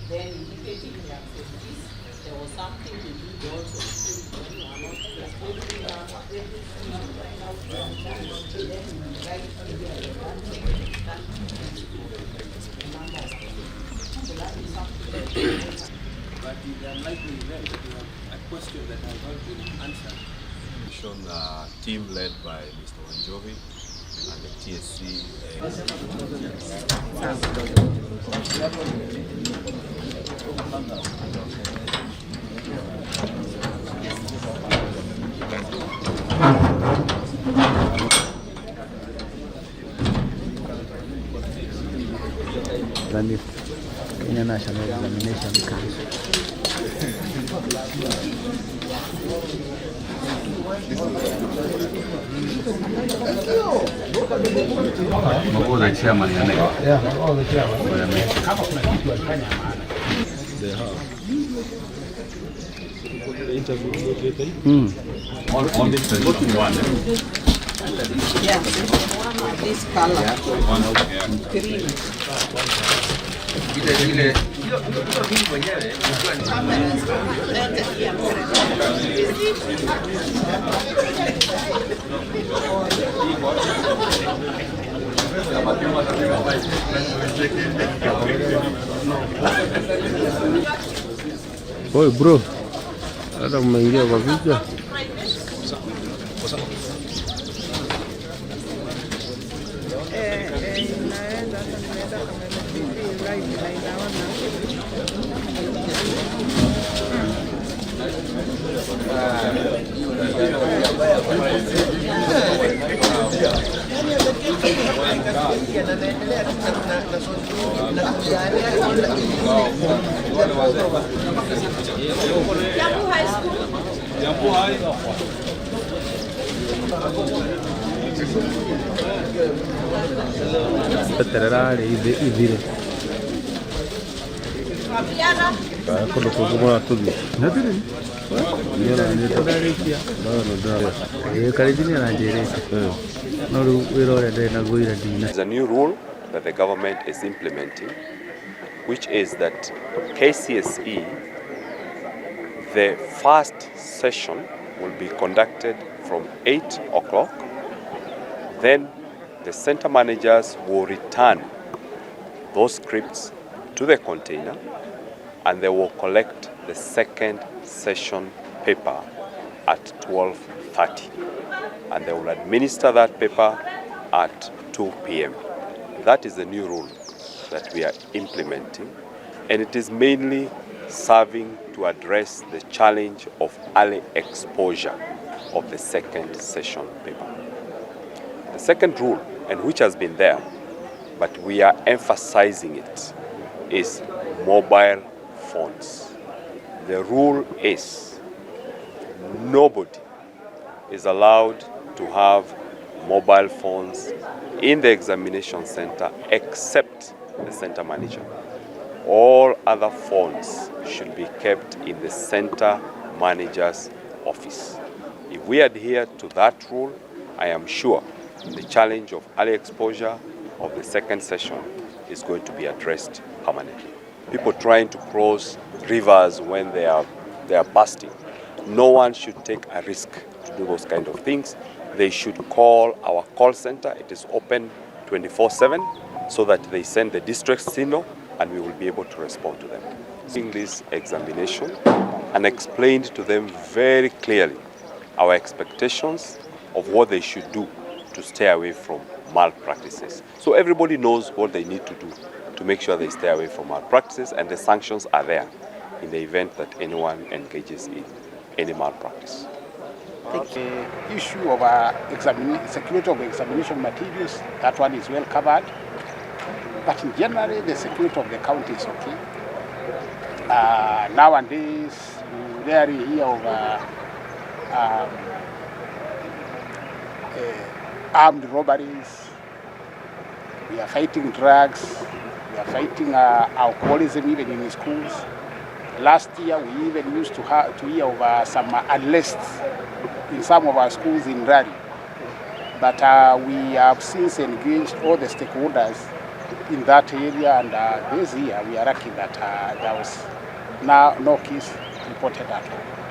Then immediately we have said this, there was something we did also when we are not responding everything right now, then we write so that is something. But in the unlikely event that you have a question that has not been answered. Team led by Mr. Wanjovi and the TSC. Kenya National Examination Council. All the chairman, yeah, all the chairman. They have. All this is one. Yeah, this color. Green. Oi bro, ada umeingia kwa picha. Quando fogomora tudo. Nadiri. There's a new rule that the government is implementing, which is that KCSE, the first session will be conducted from 8 o'clock. Then the center managers will return those scripts to the container and they will collect the second session paper at 12:30. And they will administer that paper at 2 p.m. That is the new rule that we are implementing, and it is mainly serving to address the challenge of early exposure of the second session paper. The second rule, and which has been there, but we are emphasizing it, is mobile phones. The rule is nobody is allowed to have mobile phones in the examination center except the center manager. All other phones should be kept in the center manager's office. If we adhere to that rule, I am sure the challenge of early exposure of the second session is going to be addressed permanently. People trying to cross rivers when they are bursting, no one should take a risk to do those kind of things. They should call our call center. It is open 24/7 so that they send the district signal and we will be able to respond to them. Seeing this examination and explained to them very clearly our expectations of what they should do to stay away from malpractices. So everybody knows what they need to do to make sure they stay away from malpractices, and the sanctions are there in the event that anyone engages in any malpractice. The issue of security of examination materials, that one is well covered. But in general, the security of the county is okay. Nowadays, we rarely hear of armed robberies. We are fighting drugs. We are fighting alcoholism even in schools. Last year, we even used to hear of some unrest in some of our schools in Rally. But we have since engaged all the stakeholders in that area, and this year we are lucky that there was no case reported at all.